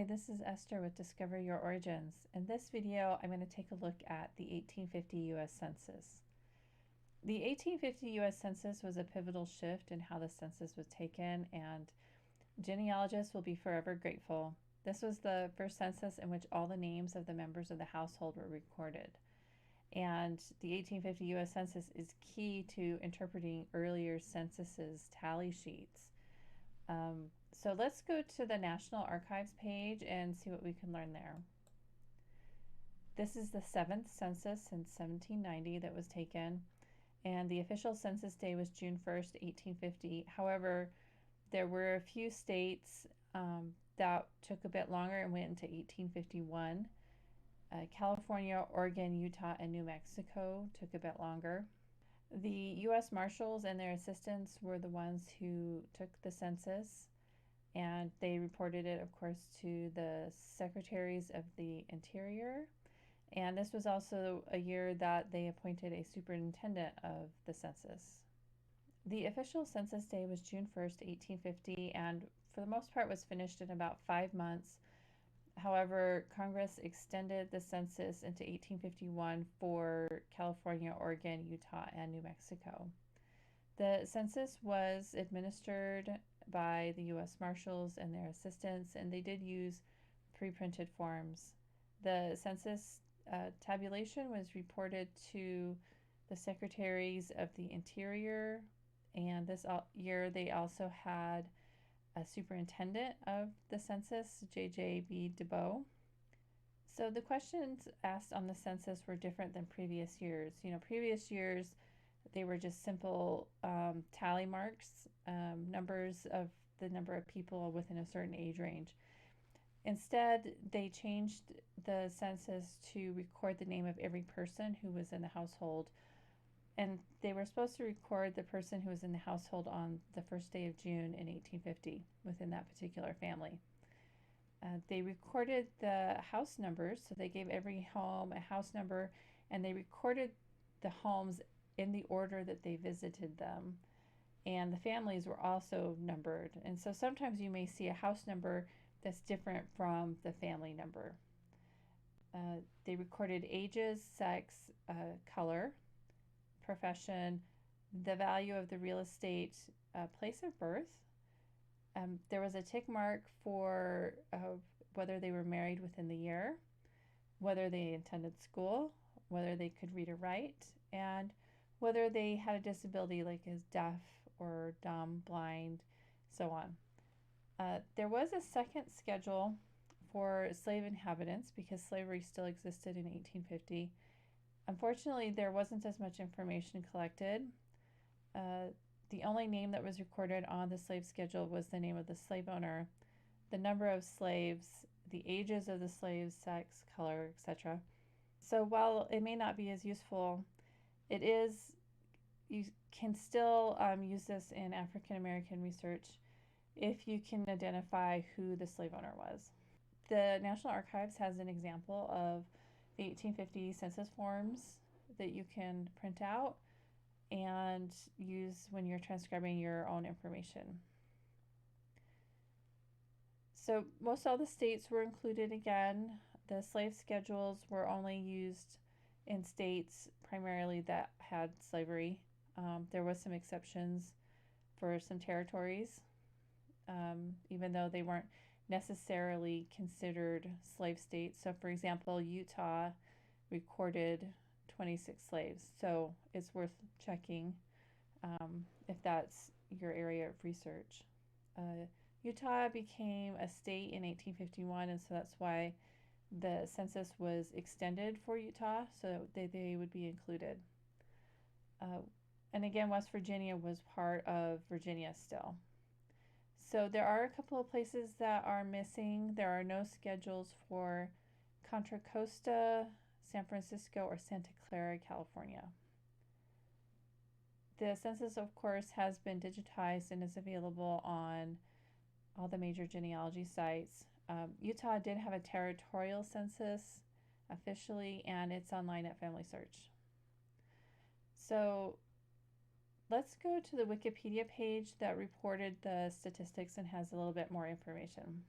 Hi, this is Esther with Discover Your Origins. In this video, I'm going to take a look at the 1850 U.S. Census. The 1850 U.S. Census was a pivotal shift in how the census was taken, and genealogists will be forever grateful. This was the first census in which all the names of the members of the household were recorded. And the 1850 U.S. Census is key to interpreting earlier censuses tally sheets. So let's go to the National Archives page and see what we can learn there. This is the 7th census since 1790 that was taken, and the official census day was June 1st, 1850. However, there were a few states that took a bit longer and went into 1851. California, Oregon, Utah, and New Mexico took a bit longer. The U.S. Marshals and their assistants were the ones who took the census, and they reported it, of course, to the Secretaries of the Interior. And this was also a year that they appointed a superintendent of the census. The official census day was June 1st, 1850, and for the most part was finished in about 5 months. However, Congress extended the census into 1851 for California, Oregon, Utah, and New Mexico. The census was administered by the U.S. Marshals and their assistants, and they did use pre-printed forms. The census tabulation was reported to the Secretaries of the Interior, and this year they also had a superintendent of the census, J.J.B. DeBow. So the questions asked on the census were different than previous years. Previous years they were just simple tally marks, numbers of the number of people within a certain age range. Instead, they changed the census to record the name of every person who was in the household. And they were supposed to record the person who was in the household on the first day of June in 1850 within that particular family. They recorded the house numbers, so they gave every home a house number, and they recorded the homes in the order that they visited them. And the families were also numbered. And so sometimes you may see a house number that's different from the family number. They recorded ages, sex, color, profession, the value of the real estate, place of birth. There was a tick mark for whether they were married within the year, whether they attended school, whether they could read or write, and whether they had a disability like as deaf or dumb, blind, so on. There was a second schedule for slave inhabitants because slavery still existed in 1850. Unfortunately, there wasn't as much information collected. The only name that was recorded on the slave schedule was the name of the slave owner, the number of slaves, the ages of the slaves, sex, color, etc. So while it may not be as useful, you can still use this in African American research if you can identify who the slave owner was. The National Archives has an example of the 1850 census forms that you can print out and use when you're transcribing your own information. So most all the states were included again. The slave schedules were only used in states primarily that had slavery. There was some exceptions for some territories, even though they weren't necessarily considered slave states. So for example, Utah recorded 26 slaves. So it's worth checking if that's your area of research. Utah became a state in 1851, and so that's why the census was extended for Utah so that they would be included. And again, West Virginia was part of Virginia still. So there are a couple of places that are missing. There are no schedules for Contra Costa, San Francisco, or Santa Clara, California. The census, of course, has been digitized and is available on all the major genealogy sites. Utah did have a territorial census officially, and it's online at Family Search. So let's go to the Wikipedia page that reported the statistics and has a little bit more information.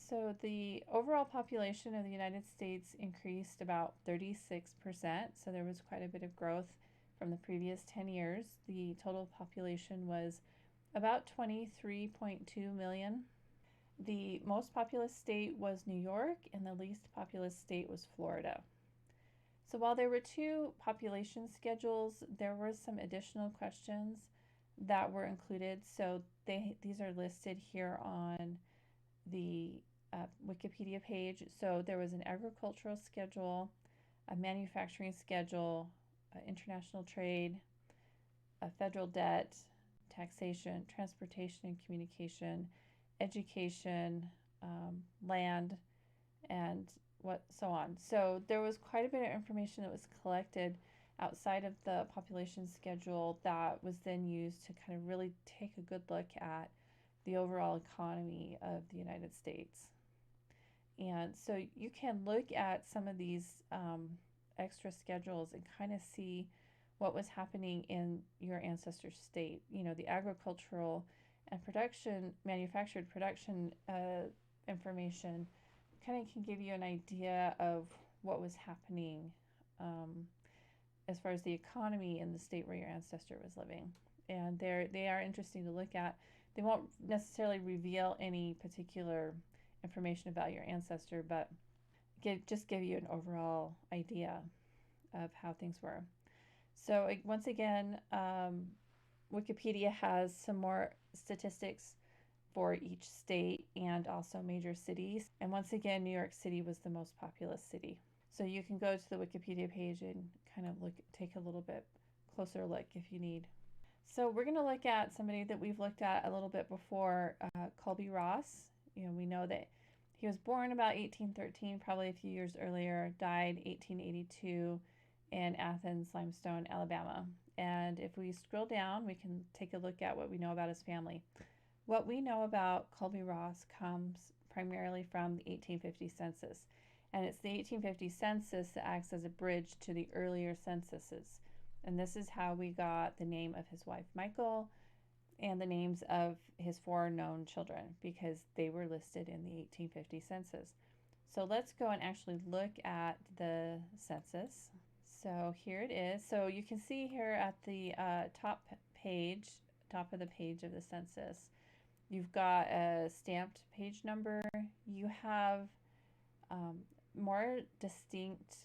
So the overall population of the United States increased about 36%. So there was quite a bit of growth from the previous 10 years. The total population was about 23.2 million. The most populous state was New York, and the least populous state was Florida. So while there were two population schedules, there were some additional questions that were included. So these are listed here on the Wikipedia page. So there was an agricultural schedule, a manufacturing schedule, international trade, a federal debt, taxation, transportation and communication, education, land, and so on. So there was quite a bit of information that was collected outside of the population schedule that was then used to kind of really take a good look at the overall economy of the United States. And so you can look at some of these extra schedules and kind of see what was happening in your ancestor state. You know, the agricultural and manufactured production information kind of can give you an idea of what was happening as far as the economy in the state where your ancestor was living. And they are interesting to look at. They won't necessarily reveal any particular information about your ancestor, but just give you an overall idea of how things were. So once again, Wikipedia has some more statistics for each state and also major cities. And once again, New York City was the most populous city. So you can go to the Wikipedia page and kind of take a little bit closer look if you need. So we're going to look at somebody that we've looked at a little bit before, Colby Ross. You know, we know that he was born about 1813, probably a few years earlier, died 1882 in Athens, Limestone, Alabama. And if we scroll down, we can take a look at what we know about his family. What we know about Colby Ross comes primarily from the 1850 census. And it's the 1850 census that acts as a bridge to the earlier censuses. And this is how we got the name of his wife, Michael, and the names of his 4 known children, because they were listed in the 1850 census. So let's go and actually look at the census. So here it is. So you can see here at the top of the page of the census, you've got a stamped page number. You have more distinct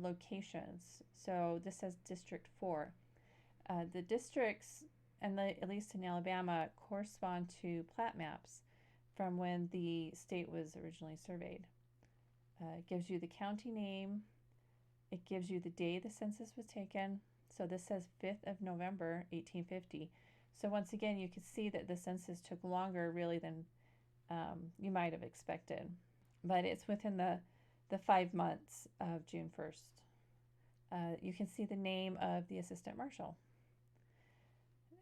locations. So this says District 4. The districts, at least in Alabama, correspond to plat maps from when the state was originally surveyed. It gives you the county name. It gives you the day the census was taken. So this says 5th of November, 1850. So once again, you can see that the census took longer really than you might have expected. But it's within the 5 months of June 1st. You can see the name of the assistant marshal.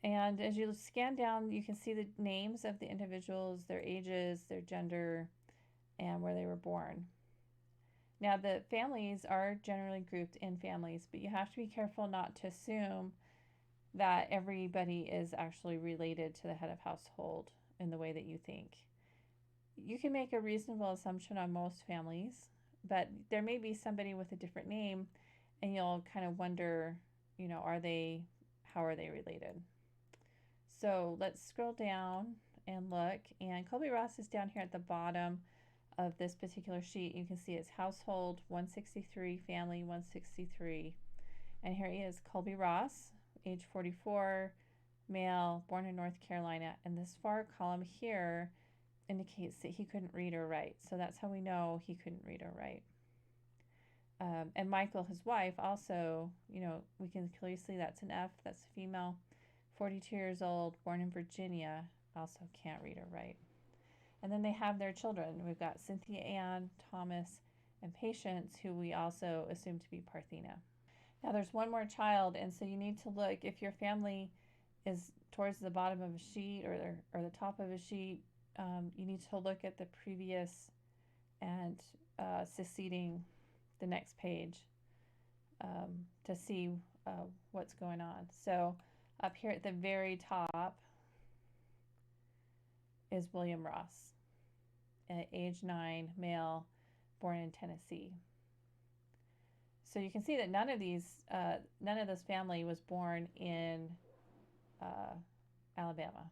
And as you scan down, you can see the names of the individuals, their ages, their gender, and where they were born. Now, the families are generally grouped in families, but you have to be careful not to assume that everybody is actually related to the head of household in the way that you think. You can make a reasonable assumption on most families, but there may be somebody with a different name, and you'll kind of wonder, you know, how are they related? So let's scroll down and look, and Colby Ross is down here at the bottom of this particular sheet. You can see it's household 163, family 163, and here he is, Colby Ross, age 44, male, born in North Carolina, and this far column here indicates that he couldn't read or write, so that's how we know he couldn't read or write. And Michael, his wife, also, you know, we can clearly see that's an F, that's a female, 42 years old, born in Virginia, also can't read or write. And then they have their children. We've got Cynthia Ann, Thomas, and Patience, who we also assume to be Parthena. Now there's one more child, and so you need to look, if your family is towards the bottom of a sheet or the top of a sheet, you need to look at the previous and succeeding the next page to see what's going on. So up here at the very top is William Ross. age 9, male, born in Tennessee. So you can see that none of this family was born in Alabama.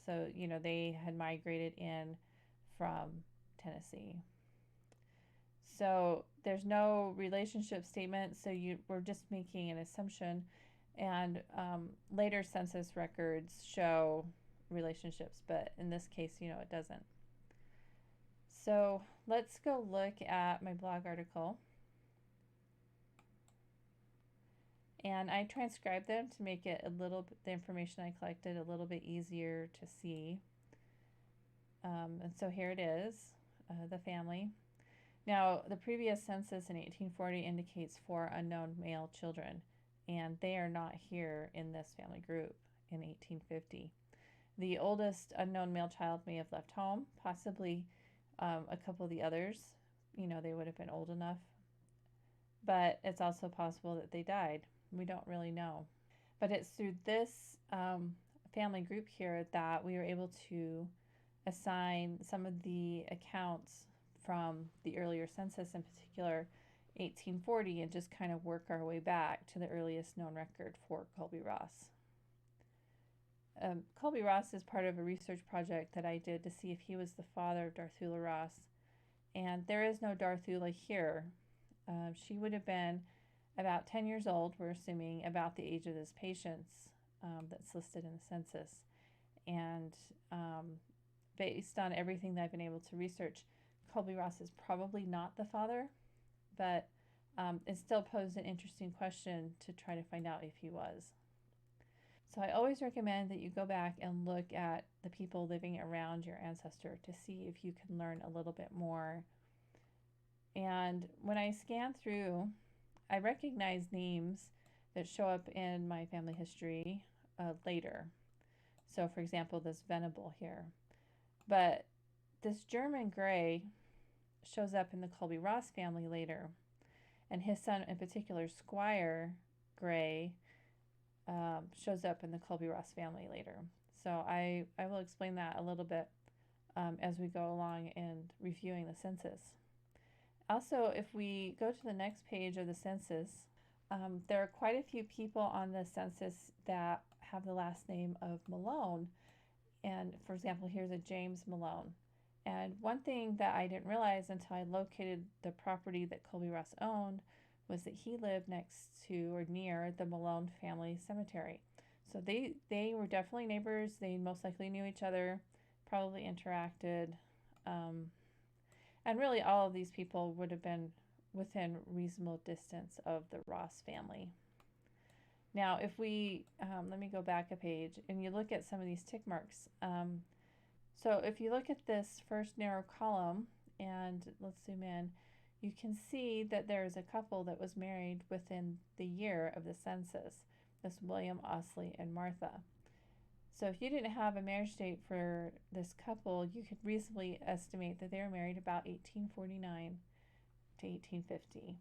So, they had migrated in from Tennessee. So there's no relationship statement, so we're just making an assumption. And later census records show relationships, but in this case, it doesn't. So let's go look at my blog article. And I transcribed them to make it the information I collected a little bit easier to see. And so here it is, the family. Now, the previous census in 1840 indicates 4 unknown male children, and they are not here in this family group in 1850. The oldest unknown male child may have left home, possibly a couple of the others, they would have been old enough, but it's also possible that they died. We don't really know. But it's through this family group here that we were able to assign some of the accounts from the earlier census, in particular 1840, and just kind of work our way back to the earliest known record for Colby Ross. Colby Ross is part of a research project that I did to see if he was the father of Darthula Ross, and there is no Darthula here. She would have been about 10 years old, we're assuming, about the age of this patient that's listed in the census. And based on everything that I've been able to research, Colby Ross is probably not the father, but it still posed an interesting question to try to find out if he was. So I always recommend that you go back and look at the people living around your ancestor to see if you can learn a little bit more. And when I scan through, I recognize names that show up in my family history later. So for example, this Venable here. But this German Gray shows up in the Colby Ross family later. And his son in particular, Squire Gray, shows up in the Colby Ross family later. So I will explain that a little bit as we go along in reviewing the census. Also, if we go to the next page of the census, there are quite a few people on the census that have the last name of Malone. And for example, here's a James Malone. And one thing that I didn't realize until I located the property that Colby Ross owned was that he lived next to or near the Malone family cemetery. So they were definitely neighbors. They most likely knew each other, probably interacted. And really all of these people would have been within reasonable distance of the Ross family. Now, if we, let me go back a page, and you look at some of these tick marks. So if you look at this first narrow column, and let's zoom in, you can see that there is a couple that was married within the year of the census. This William Osley and Martha. So if you didn't have a marriage date for this couple, you could reasonably estimate that they were married about 1849 to 1850.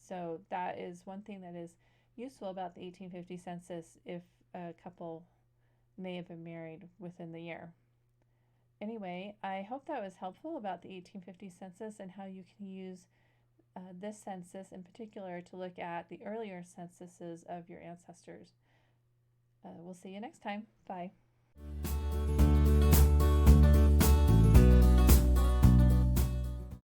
So that is one thing that is useful about the 1850 census if a couple may have been married within the year. Anyway, I hope that was helpful about the 1850 census and how you can use this census in particular to look at the earlier censuses of your ancestors. We'll see you next time. Bye.